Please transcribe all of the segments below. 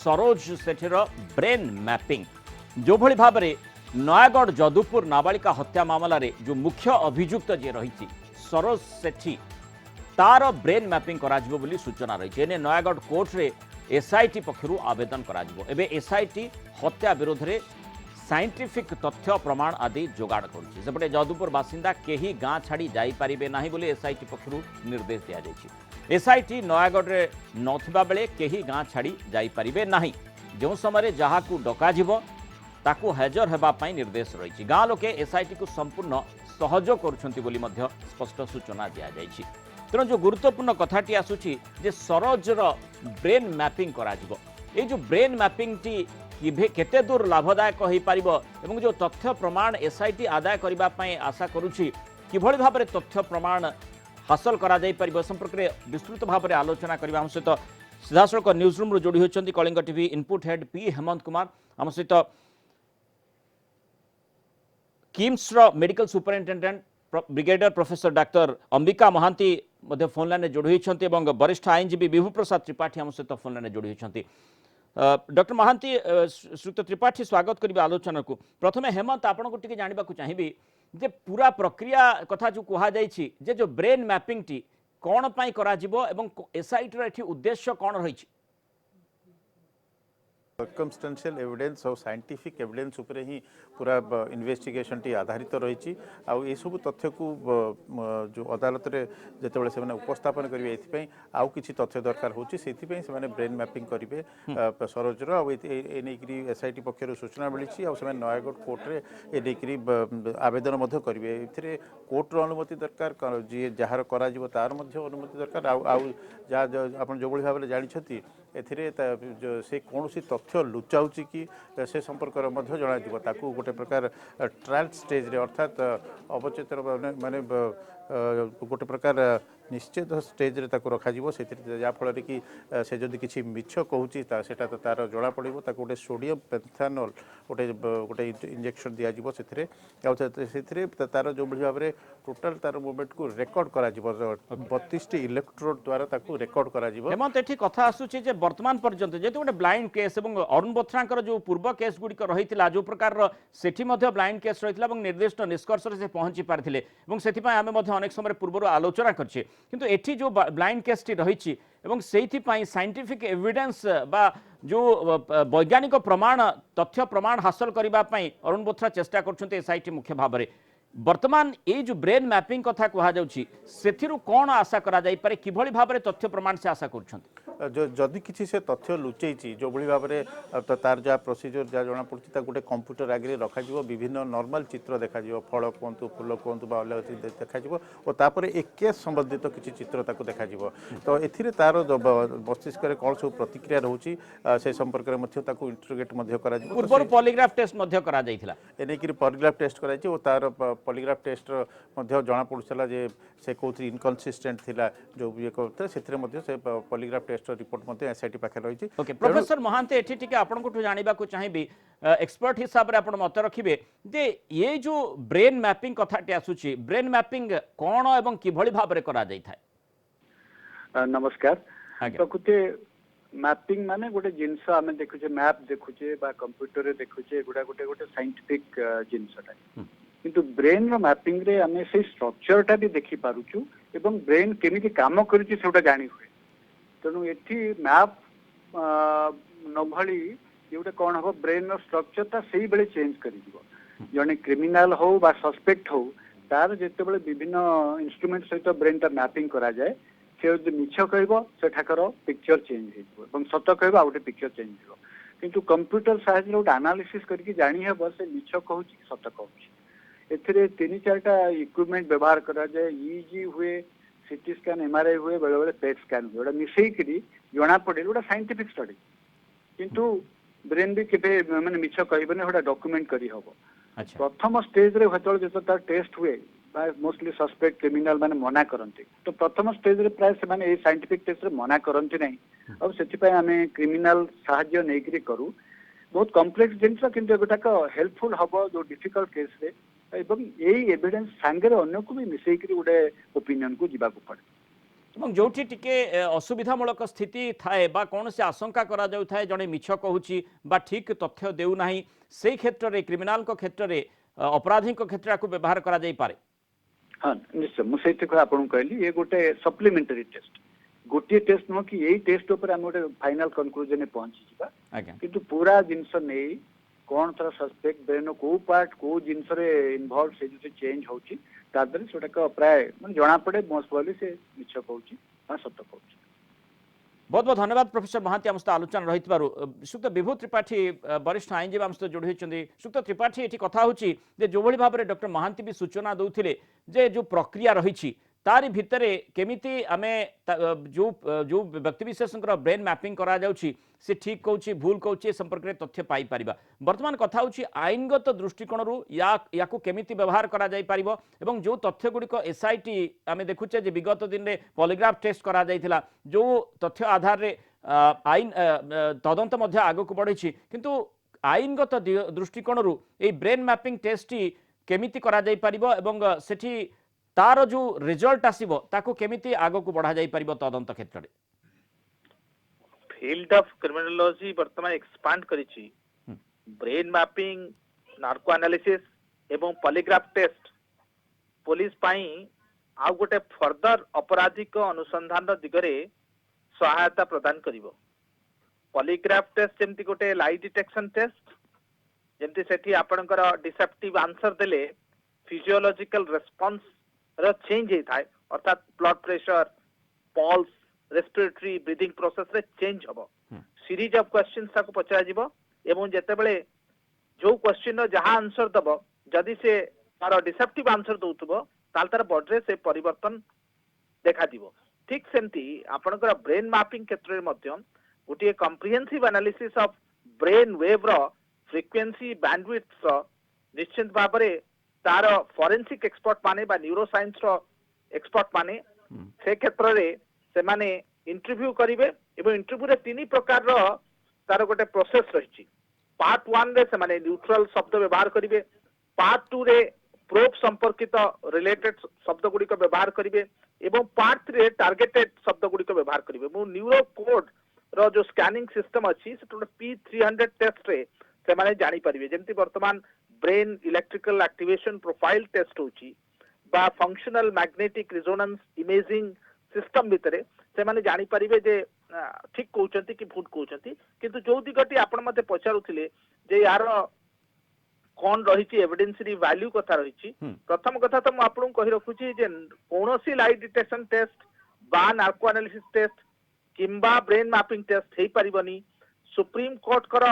Saroj सेठीर brain mapping जो भली भाव में नयागढ़ जदुपुर नाबालिका हत्या मामला रे जो मुख्य अभियुक्त जे रही सरोज सेठी तार ब्रेन मैपिंग कराजिबो बोली सूचना रही है। नयागढ़ कोर्ट रे एसआईटी पक्षरु आवेदन कराजिबो। एबे एसआईटी हत्या विरोध रे साइंटिफिक तथ्य प्रमाण आदि जोगाड़ करुछि। सेपटे जदुपुर बासिंदा केही गाँ छाड़ी जाई पारिबे नाही बोली एसआईटी पक्षरु निर्देश दिया जायछि। एसआईटी नयागढ़ रे नथिबा बेले केही गाँ छाड़ी जाई पारिबे नाही। जो समय जहाकू डकाजिबो ताकू हाजर हेबा पई निर्देश रही। गाँ लोके एसआईटी को संपूर्ण सहयोग करुछंती बोली मध्य स्पष्ट सूचना दिया जायछि। तेणु जो गुरुत्वपूर्ण कथाटी आसुछि जे सरोजर ब्रेन मैपिंग कराजिबो। ए जो ब्रेन मैपिंग टी केते दूर लाभदायक हो पारिबो एवं जो तथ्य प्रमाण एसआईटी आदाय करबा पई आशा करुछि किभଳି भाबरे तथ्य प्रमाण हासिल करा जाई परिबो संपर्क रे विस्तृत भाबरे आलोचना करबा हम सहित सीधासळक न्यूज रूम रो जोड़ी होचंती Kalinga TV input head P Hemant Kumar हम सहित किम्स रो medical superintendent brigadier professor doctor Ambika Mahanti मध्य फोन लाइन जोड़ी होचंती एवं वरिष्ठ आईनजीवी विभू प्रसाद त्रिपाठी हम सहित फोन लाइन जोड़ी होचंती। डॉक्टर महांती श्रीयुक्त त्रिपाठी स्वागत करिबा आलोचना को। प्रथमे हेमंत आपण को टिके जानिबा को चाहिबी जे पूरा प्रक्रिया कथा जो कहा जाइछि जे जो ब्रेन मैपिंग टी कोन पई करा जिवो एवं एसआईटी रो एठी उद्देश्य कोन रहिछि। सर्कमस्टेंशियल एविडेंस और साइंटिफिक एविडेंस उपरे ही पूरा इन्वेस्टिगेशन टी आधारित रही आउ सब तथ्य को जो अदालत रे जेतेबेले से उपस्थापन करेंगे एथिपई आउ किछि तथ्य दरकार होछि सेथिपई से ब्रेन मैपिंग करेंगे सरोजर आउ एनेकरी एसआईटी पक्षर सूचना मिली आउ से नयागढ़ कोर्ट रे एनेकरी आवेदन मध्य करेंगे। एथिरे कोर्ट रो अनुमति दरकार जी जार करा जिवो तार मध्य अनुमति दरकार आउ जा आपण जो भाव में जानी एथिरे से कौन सी तथ्य लुचाऊँच कि से संपर्क जन ताकू गोटे प्रकार ट्रायल स्टेज रे अर्थात अवचेतन माने गोटे प्रकार निश्चित स्टेज रे ताकू रखा जिवो सेतिर जाफल कि से जदि किछि मिछ कहूची सेटा तो तार जणा पड़िबो ताकू गोटे सोडियम पेंथानोल गोटे गोटे इंजेक्शन दिया जिवो सेथिरे सेथिरे तार जो भाव में टोटल तार मूवमेंट को रेकॉर्ड करा जिवो 32 टी इलेक्ट्रोड द्वारा ताकू रेकॉर्ड करा जिवो। हेमंत एठी कथा आसुछि जे वर्तमान पर्यंत जेते गोटे ब्लाइंड केस एवं अरुण बोथरांकर जो पूर्व केस गुड़िक रही जो प्रकार सेठी मध्य ब्लाइंड केस रही निर्दिष्ट निष्कर्ष से पहुंची पारिथिले एवं सेथिपई आमे मध्य अनेक समय पूर्व आलोचना करछे किंतु एठी जो ब्लाइंड केस टी रही एवं सेहिथिपई साइंटिफिक एविडेंस बा जो वैज्ञानिक प्रमाण तथ्य प्रमाण हासिल करबा पई अरुण बोथरा चेष्टा करछन्ते एसआईटी मुख्य भाव में वर्तमान ये जो ब्रेन मैपिंग कथा कहा जाउछि सेथिरु कोन आशा करा जाई पारे किभଳି भाव में तथ्य प्रमाण से आशा करछन्ते जदि किसी से तथ्य लुचेची जो भली भाव में तार जहाँ प्रोसीजर जहाँ जना पड़ी गोटे कंप्यूटर आगे रखा विभिन्न नॉर्मल चित्र देखा फल कहतु फूल कहतु देखा और तापर एक केस संबंधित किसी चित्र ताको देखा तो एथिरे तार मस्तिष्क कौन सब प्रतिक्रिया रोचे से संपर्क में इंटरोगेट पूर्व पॉलीग्राफ टेस्ट करा जायथिला एनेकरी पॉलीग्राफ टेस्ट कराई और तार पॉलीग्राफ टेस्ट जना पड़ूला जे से कौन इनकनसिस्टेंट थिला जो ये करते से पॉलीग्राफ टेस्ट रिपोर्ट एसआईटी पाखे रही। ओके प्रोफेसर महांती एठी टिके आपण को जानिबा को चाहिबी एक्सपर्ट हिसाब रे आपण मत रखिबे जे ये जो ब्रेन मैपिंग कथाटी आसुची ब्रेन मैपिंग कोन एवं किभଳି भाव रे करा जाय थाए। नमस्कार प्रकृति मैपिंग माने गोटे जिंस आमे देखुचे मैप देखुचे बा कंप्यूटर रे देखुचे गुडा गोटे गोटे साइंटिफिक जिंसटा किंतु ब्रेन रो मैपिंग रे आमे से स्ट्रक्चरटा भी देखि पारुछु एवं ब्रेन केमिति काम करूची सेटा जानि हुए तेणु एठी मैप न भली जोटा कौन हम ब्रेन स्ट्रक्चर ता सही बेले चेंज कर जड़े क्रिमिनाल हो बा सस्पेक्ट हो तार जिते विभिन्न इंस्ट्रूमेंट सहित ब्रेन ता मैपिंग करा जाए से जो मिछ कह सेठाकर पिक्चर चेंज हो सत कह गोटे पिक्चर चेंज हो किंतु कंप्यूटर साहाय्य गोटे एनालिसिस करके जानी हे से मिछ कहूँ सत कहूँ एथिरे 3-4टा इक्विपमेंट व्यवहार करा जाए ईजी हुए सीटी स्कैन एमआरआई हुए बेले बेले पेट स्कैन हुए मिसईकरी जना पड़े गोटे साइंटिफिक स्टडी किंतु ब्रेन भी केबे माने मिछ कहबने गोटे डॉक्यूमेंट करी हबो। प्रथम स्टेज रे हतल जतो तार टेस्ट हुए मोस्टली सस्पेक्ट क्रिमिनल माने मना करंती तो प्रथम स्टेज रे प्राय से माने ए साइंटिफिक टेस्ट रे मना करंती नै अब सेति पय हमें क्रिमिनल सहाय्य नेकरी करू बहुत कॉम्प्लेक्स जिंस किंतु एगोटा को हेल्पफुल हबो जो डिफिकल्ट केस रे एवं यही एविडेंस सांगे अन्य को भी मिसईकरी गोटे ओपिनियन को जीवा को पड़े ଏବଂ ଯୋଉଠି ଟିକେ ଅସୁବିଧାମୂଳକ ସ୍ଥିତି ଥାଏ ବା କୌଣସି ଆଶଙ୍କା କରାଯାଉଥାଏ ଜଣେ ମିଛ କହୁଛି ବା ଠିକ୍ ତଥ୍ୟ ଦେଉନାହିଁ ସେଇ କ୍ଷେତ୍ରରେ କ୍ରିମିନାଲଙ୍କ କ୍ଷେତ୍ରରେ ଅପରାଧୀଙ୍କ କ୍ଷେତ୍ରରେ ଆକୁ ବ୍ୟବହାର କରାଯାଇପାରେ। हाँ निश्चय मुझे आपको कहली ये गोटे सप्लीमेंटरी टेस्ट गोटे टेस्ट नुह कि यही टेस्ट उपर आम गोटे फाइनाल कनक्लूजन पहुंची जा आज्ञा किंतु पूरा जिनस नहीं कौन तार सस्पेक्ट ब्रेन को पार्ट को जिनस इनवॉल्व से जो चेंज होची तादरे सेटा प्राय माने जना पड़े मोस्ट प्रोबेबली से मिछ कहूची बा सत्य कहूची। बहुत बहुत धन्यवाद प्रोफेसर महांती आम सहित आलोचना रही श्रीयुक्त विभू त्रिपाठी वरिष्ठ आईनजीवी आम सहित जोड़ी होती श्रीयुक्त त्रिपाठी ये कथा होची जे जो भली भाव में डॉक्टर महांती भी सूचना दौले जे जो प्रक्रिया रही तारी भितरे केमिति आमे जो जो व्यक्ति विशेष ब्रेन मैपिंग करा जाउची से ठीक कहूँ भूल कहूँ संपर्क में तथ्य पाई परिबा। वर्तमान कथा होची आईनगत दृष्टिकोण या केमिति व्यवहार करा जाई परिबो एवं जो तथ्य गुड़िक एसआईटी आमे देखुचे जे विगत दिन में पॉलीग्राफ टेस्ट करा जाइथिला जो तथ्य आधार रे आईन तदंत मध्य आगक बढ़ी किंतु आईनगत दृष्टिकोण ए ब्रेन मैपिंग टेस्ट केमिति करा जाई परिबो एवं सेठी तार जो रिजल्ट आसीबो ताको केमिति आगक बढ़ा जाई परिबो तदंत क्षेत्र रे। फील्ड ऑफ क्रिमिनोलॉजी वर्तमान एक्सपांड करिछि ब्रेन मैपिंग नार्को एनालिसिस एवं पॉलीग्राफ टेस्ट पुलिस पाई आ गोटे फर्दर अपराधिक अनुसंधान दिगरे सहायता प्रदान करिवो। पॉलीग्राफ टेस्ट जेमति गोटे लाई डिटेक्शन टेस्ट जेमति सेठी आपनकर डिसेप्टिव आंसर देले फिजियोलॉजिकल रेस्पॉन्स र चेंज होता है अर्थात blood pressure pulse respiratory breathing process रे चेंज हबो सीरीज ऑफ क्वेश्चंस ताको पचरा जिवो एवं जेते बेले जो क्वेश्चन रो जहां आंसर दबो जदि से तार डिसेप्टिव आंसर दउतबो ताल तार बॉडी रे से परिवर्तन देखा दिवो। ठीक सेमती आपनकर ब्रेन मैपिंग क्षेत्र रे मध्यम गोटे comprehensive analysis of brain wave रो फ्रीक्वेंसी बैंडविड्थ रो निश्चित भाव रे तार फॉरेंसिक एक्सपर्ट माने बा न्यूरो साइंस रो एक्सपर्ट माने से क्षेत्र रे से माने इंटरव्यू करिवे एवं इंटरव्यू रे तीन प्रकार रो तार गोटे प्रोसेस रहिछि। पार्ट 1 रे से माने न्यूट्रल शब्द व्यवहार करिवे पार्ट 2 रे प्रोब संपर्कित रिलेटेड शब्द गुडी को व्यवहार करिवे एवं पार्ट 3 रे टारगेटेड शब्द गुडी को व्यवहार करिवे। मो न्यूरो कोड रो जो स्कैनिंग सिस्टम अछि से P300 टेस्ट रे से माने जानि परिवे जेमति वर्तमान brain electrical activation profile test होची बा functional magnetic resonance imaging system भितरे से माने जानि परिवे जे ठीक कहउचंती कि भूल कहउचंती किंतु जो दिगटी आपण मते पचारुथिले जे यार कोन रहिची एविडेंस री वैल्यू कथा रहिची प्रथम कथा तो म आपन कहि रखुची जे कोनोसी लाई डिटेक्शन टेस्ट बा नार्को एनालिसिस टेस्ट किंबा ब्रेन मैपिंग टेस्ट हेई परिबनी। सुप्रीम कोर्ट कर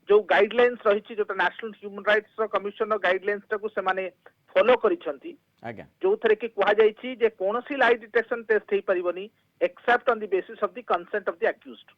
जो गाइडलाइंस रही जो national human rights commission guidelines टाकू से माने फॉलो करिसंती जो थरे कि कुहा जाईची जे कोनोसी लाई डिटेक्शन टेस्ट हेई परिबनी except on the basis of the consent of the accused.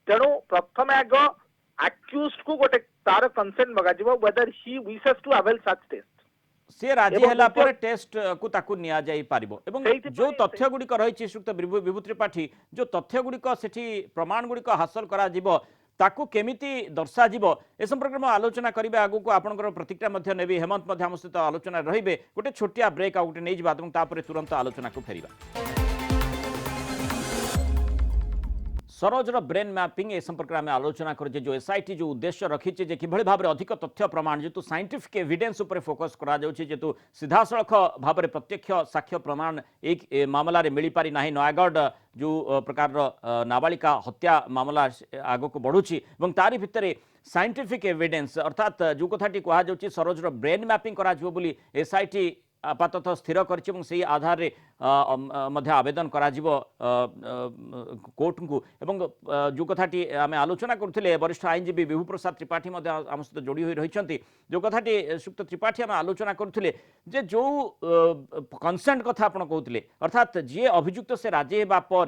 तेणु प्रथम आग अक्यूज्ड को गोटे तार कंसेंट मगा जिवो whether he wishes to avail such test से राजी हला पर टेस्ट को ताकू निया जाई पारिबो एवं जो तथ्य गुडी रही श्रीयुक्त विभू त्रिपाठी जो तथ्य गुडी सेठी प्रमाण गुडी हासिल करा जिवो ताकू केमिति दर्शा जीवो ए संपर्क में आलोचना करिबे आगु को आपनकर प्रतिक्रिया मध्य नेबी हेमंत मध्य हम सहित आलोचना रहिबे गोटे छोटिया ब्रेक आ गोटे नै जिबा एवं तापर तुरंत आलोचना को फेरिबा। सरोजर ब्रेन मैपिंग ए संपर्क में आलोचना कर जो एसआईटी जो उद्देश्य रखी कि भाव में अधिक तथ्य प्रमाण जेतु साइंटिफिक एविडेंस उपर फोकस करा जेतु सीधासख भाव में प्रत्यक्ष साक्ष्य प्रमाण एक मामला रे मिली पारि नाही नयागढ़ जो प्रकार नाबालिका हत्या मामला आग को बढ़ुची तारी भितर साइंटिफिक एविडेंस अर्थात जो कथाटी कहुच्छी सरोजर ब्रेन मैपिंग करा बोली एसआईटी आपाततः स्थिर कर आधार रे मध्य आवेदन करा कोर्ट को एवं जो कथाटी आम आलोचना करते वरिष्ठ आईनजीवी विभू प्रसाद त्रिपाठी आम सहित जोड़ी हुई रही जो कथाटी श्रीयुक्त त्रिपाठी आम आलोचना करते जे जो कंसेंट कथा आप कहते अर्थात जी अभियुक्त से राजी होगा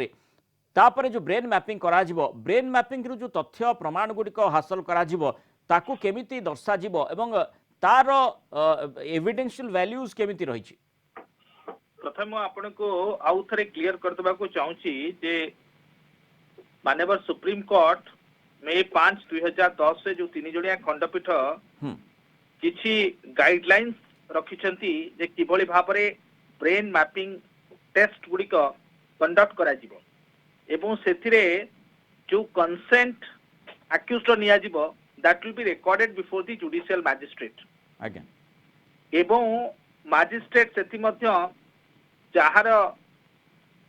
तापर जो ब्रेन मैपिंग करा ब्रेन मैपिंग जो तथ्य प्रमाण गुड़िक हासिल करा केमिति दर्शा एवं तार एविडेंशियल वैल्यूज केमिति रही प्रथम आपण को आउ थरे क्लियर कर देबा को चाहूची जे माननीय सुप्रीम कोर्ट मई 5 2010 से जो तीन जणिया खंडपीठ किछि गाइडलाइंस रखिछंती जे किबळी भाबरे ब्रेन मैपिंग टेस्ट गुडी को कंडक्ट करा जिवो एवं सेथिरे जो कंसेंट अक्यूज्ड निया जिवो that will be recorded before the judicial magistrate आज्ञा एवं मैजिस्ट्रेट सेति मध्य जहार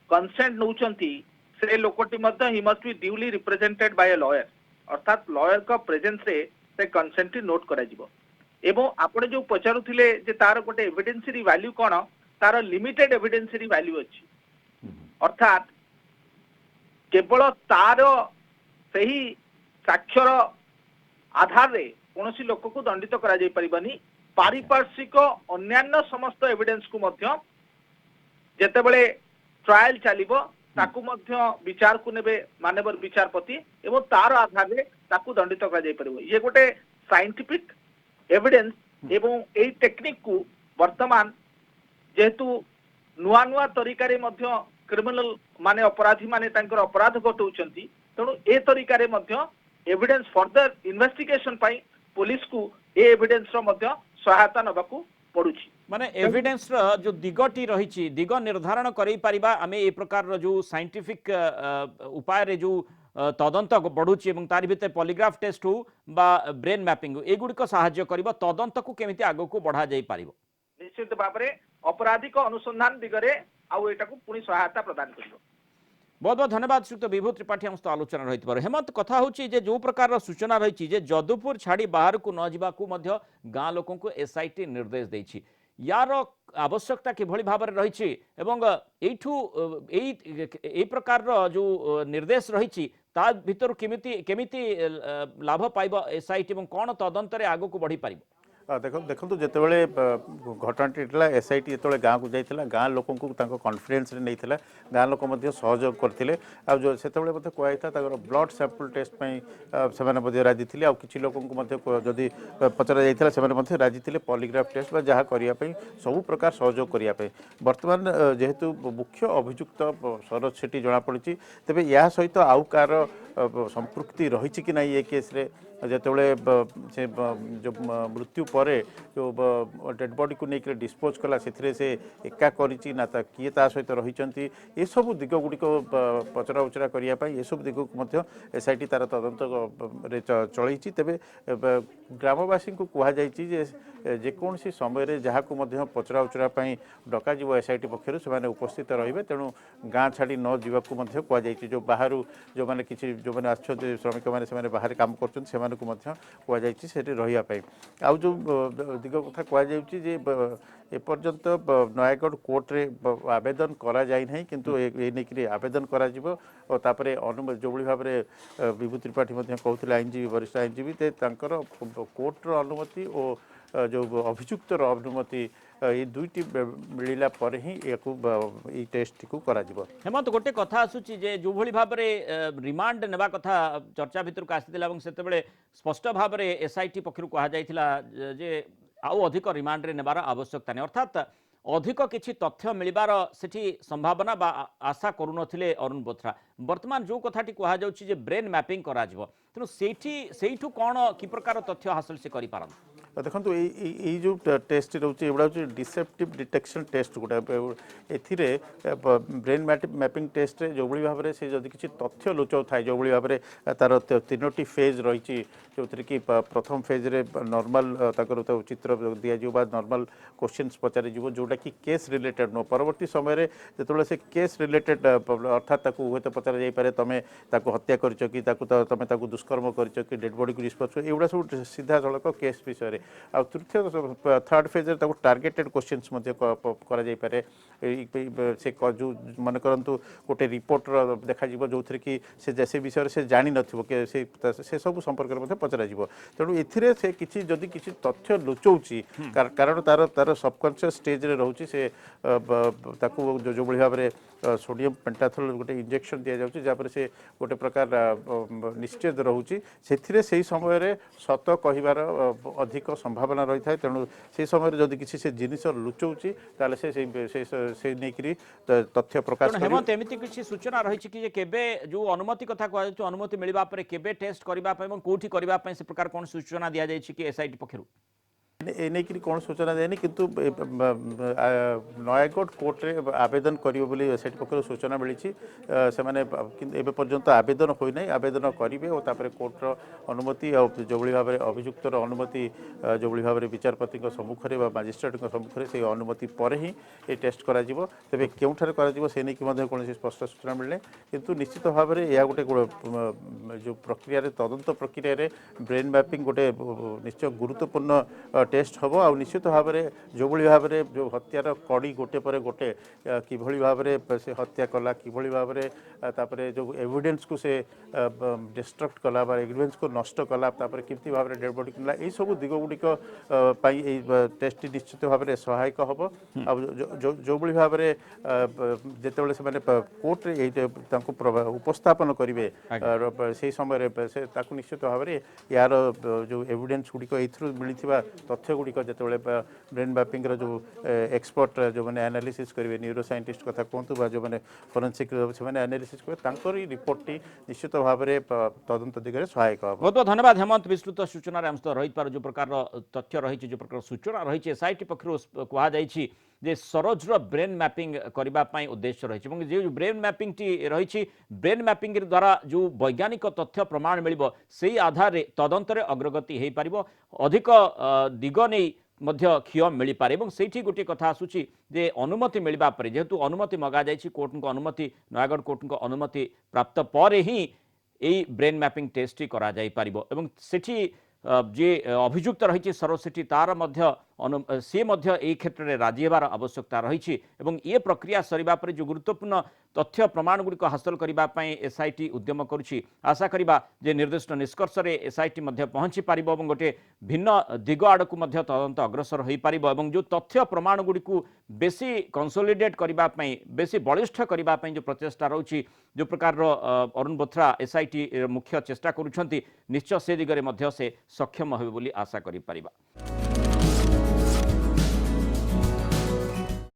कंसेंट नउचंती से लोकटी मध्य he must be duly represented by a lawyer अर्थात लॉयर का प्रेजेंस रे से कंसेंट नोट करा जिवो एवं आपण जो पचारुथिले जे तार गोटे एविडेंसरी वैल्यू कोन तार लिमिटेड एविडेंसरी वैल्यू अछि अर्थात केवल तार सही साक्षर आधार रे कोनोसी लोक को दंडित करा जाय परिबनी पारिपार्श्विक अन्यान्य समस्त एविडेंस को मध्य जेतेबेले ट्रायल चलिबो ताकू मध्य विचार को नेबे माननीय विचारपति एवं तार आधार रे ताकू दंडित करा जाय परिबो ये गोटे साइंटिफिक एविडेंस एवं एई टेक्निक को वर्तमान जेहेतु नुआ नुआ तरीका रे मध्य क्रिमिनल माने अपराधी माने तांकर अपराध घटौचंती तेणु ए तरीका रे मध्य एविडेंस फर्दर इन्वेस्टिगेशन पाई पुलिस को ए एविडेंस रो मध्य सहायता नबाकू पड़ुछि माने एविडेंस रो जो दिगटी रही दिग निर्धारण करै परिबा आमे ए प्रकार रो जो साइंटिफिक उपाय रे जो तदंत बढ़ुची एवं तारि भितर पॉलीग्राफ टेस्ट हो बा ब्रेन मैपिंग एगुड़िक साहाय्य करिबा तदंत को केमिति आगो को बढ़ा जाई पारिबो निश्चित भाव में अपराधिक अनुसंधान दिगरे आउ एटा को पुनी सहायता प्रदान करिबो बहुत बहुत धन्यवाद श्रीयुक्त विभू त्रिपाठी हम आलोचना रही हेमंत कथा होची जे जो प्रकार सूचना रही जे जदुपुर छाड़ी बाहर को न जावाकू मध्य गाँ लोकों को एसआईटी निर्देश देछि यार आवश्यकता किभଳି भाବରେ ରହିଛି ଏବଂ ଏଇଠୁ ଏଇ ପ୍ରକାରର ଯୋଉ ନିର୍ଦ୍ଦେଶ ରହିଛି ତା ଭିତରୁ କେମିତି ଲାଭ ପାଇବ ଏସଆଇଟି ଏବଂ କ'ଣ ତଦନ୍ତରେ ଆଗକୁ ବଢ଼ି ପାରିବ देखो जितेबाला घटनाटी एसआईटी जो गाँव को जाता गाँ लोक कन्फिडेंस नहीं गाँ लोक सहयोग करते से कहता ब्लड सैंपल टेस्ट से राजी थे आ कि लोक जदि पचरा जाता से राजी थे पॉलीग्राफ टेस्ट जहाँ करने सब प्रकार सहयोग करने बर्तमान जेहेतु मुख्य अभियुक्त सरोज सेठी जमापड़ी तेज या सहित आउ कार संपृक्ति रही कि नहीं ये केस्रे जितेबाला से जो मृत्यु पर जो डेड बॉडी को लेकर डिस्पोज कला से एका करी ना किए ता सहित रही ये सब दिग गुड़िक पचरा उचरा करने ये सब दिग को एसआईटी तार तदंत चलई तेरे ग्रामवासी को कहुई जेकोसी समय जहाँ को पचरा उचरा डक एसआईटी पक्षर से उपस्थित रे तेणु गाँ छाड़ी न जावाक कहुई जो बाहर जो मैंने किसी जो मैंने आछे श्रमिक मैंने बाहर काम कर रही आउ जो दिग कथा कहुई एपर्यंत नयागढ़ कोर्ट रे आवेदन करा जाई नहीं किंतु ए आवेदन करा जिवो और तापरे अनुमति जो भाव में विभू त्रिपाठी कहते आईनजीवी वरिष्ठ आईनजीवी कोर्ट रो अनुमति और जो अभियुक्त अनुमति ये दुईटी मिलला पर ही ये टेस्ट को करा जिवो हेमंत गोटे कथा आसुची जे जो भली भाव में रिमांड नेबा कथा चर्चा भितर को आसीथिला एवं सेते बेले स्पष्ट भाव में एसआईटी पक्षरु कहा जायथिला जे आउ अधिक रिमांड रे नेबार आवश्यकता नहीं अर्थात अधिक किछि तथ्य मिलिबार सेठी संभावना बा आशा करुनथिले अरुण बोथरा वर्तमान जो कथाटी कहा जाउची जे ब्रेन मैपिंग करा जिवो तेनु सेठू कोन कि प्रकार तथ्य हासिल से करि पारन देखो ये जो टेस्ट रोचे एगुड़ा हूँ डिसेप्टिव डिटेक्शन टेस्ट गोटे ए ब्रेन मैपिंग टेस्ट जो भाव में से जदि किसी तथ्य लुचाऊ थाए जो भाव में तार तीनोटी फेज रही जो कि प्रथम फेज रे नॉर्मल चित्र दिज्व नॉर्मल क्वेश्चंस पचार जोटा कि केस रिलेटेड नो परवर्ती समय जो से केस रिलेटेड अर्थात हूँ तो पचार जापे तुम हत्या कर तुम दुष्कर्म कर डेड बॉडी को डिस्पोज कर एगुड़ा सब सीधा सड़क केस विषय आ तृतीय थर्ड फेज टार्गेटेड क्वेश्चंस करे से जो मन करंतु गोटे रिपोर्ट देखा जो कि से जैसे विषय से जानी नथिबो के से सब संपर्क में पचरा जीवो तेणु एथिरे से किछि जदि किछि तथ्य लुचौची कारण तार तार सबकॉन्शियस स्टेज रे रहउची से ताकू जो बढी भाव में सोडियम पेंटाथोल गोटे इंजेक्शन दिया जाउची जापर से गोटे प्रकार निश्चय रहउची सेथिरे सेही समय रे सत कहिबार अधिक संभावना रही है तेणु से समय जदि किसी से जिनिस लुचौची ताले से नेकरी तथ्य प्रकाश हेमंत एमिति किछि सूचना रही कि केबे जो अनुमति कथा कहै अनुमति मिलबा परे केबे टेस्ट करबा पय कोठी करबा पय से प्रकार कोन सूचना दिया जाय कि एसआईटी पक्षरु एने कौन सूचना देनी किंतु नयागढ़ कोर्ट रे आवेदन करियो बोली सेठ पक्षर सूचना मिली से माने एबे पर्यंत आवेदन होई नै आवेदन करिवे और तापर कोर्ट रो अनुमति और जो भली भाबरे अभियुक्त रो अनुमति जो भली भाबरे विचारपति को सम्मुख रे बा मजिस्ट्रेट को सम्मुख रे से अनुमति पर ही ए टेस्ट करा जिवो तबे केउठार करा जिवो से नै कि मध्ये कोनसी स्पष्ट सूचना मिलने किंतु निश्चित भाबरे या गोटे जो प्रक्रिया रे तदंत प्रक्रिया रे ब्रेन मैपिंग गोटे निश्चय गुरुत्वपूर्ण टेस्ट हम आ निश्चित भाव में जो भाव में जो हत्यार कड़ी गोटे पर गोटे किभली भाव में से हत्या कला किभली भाव में तापरे जो एविडेंस को से डिस्ट्रक्ट कला बा एविडेंस को नष्ट कला तापरे किमती भाव में डेड बॉडी किनला ए सब दिग गुड़िक टेस्ट निश्चित भाव में सहायक हम आ जो भाव में जिते से कोर्ट रे उपस्थापन करेंगे से समय से निश्चित भाव में यार जो एविडेंस गुड़िक एथरू मिलता तथ्य गुड़िक जो ब्रेन मैपिंग जो एक्सपर्ट जो मैंने एनालिसिस करेंगे न्यूरो साइंटिस्ट कथा कहतु जो मैंने फोरेंसिक से एनालिसिस करेंगे रिपोर्ट टी निश्चित भाव में तदंत दिगरे सहायक हो। बहुत बहुत धन्यवाद हेमंत विस्तृत सूचना आम सहित रही जो प्रकार तथ्य रही जो प्रकार सूचना रही एसआईटी पक्षर कहुई जे सरोजर ब्रेन मैपिंग करने उद्देश्य रही जो ब्रेन मैपिंग टी रही ब्रेन मैपिंग द्वारा जो वैज्ञानिक तथ्य प्रमाण मिल से आधार तदंतर अग्रगति हो पार अधिक दिग नहीं मध्य क्षय मिल पारे से गोटे कथा आसूची जे अनुमति मिलवा पर जेहेतु अनुमति मगा जाइए कोर्ट को अनुमति नयागढ़ कोर्ट को अनुमति प्राप्त पर ही यही ब्रेन मैपिंग टेस्ट करा जाई पारिबो एवं सेठी जे अभियुक्त रही सरोज सेठी तार मध्य सी मध्य ए क्षेत्र में राजी होवार आवश्यकता रही ये प्रक्रिया सरिबा पर जो गुरुत्वपूर्ण तथ्य प्रमाण गुड़िक हासिल करने एसआईटी उद्यम करुच्ची आशा करिबा जे निर्दिष्ट निष्कर्ष रे एसआईटी मध्य पहुंची पारिबो एवं गोटे भिन्न दिग आड़कू मध्य तदंत अग्रसर हो पारिबो एवं जो तथ्य प्रमाण गुड़िक बेसी कंसोलिडेट करने बेसी बलिष्ठ करने जो प्रचेषा रही जो प्रकार अरुण बोथरा एसआईटी मुख्य चेष्टा करुछंती निश्चय से दिगरे मध्य से सक्षम हेबे बोली आशा करि परिबा।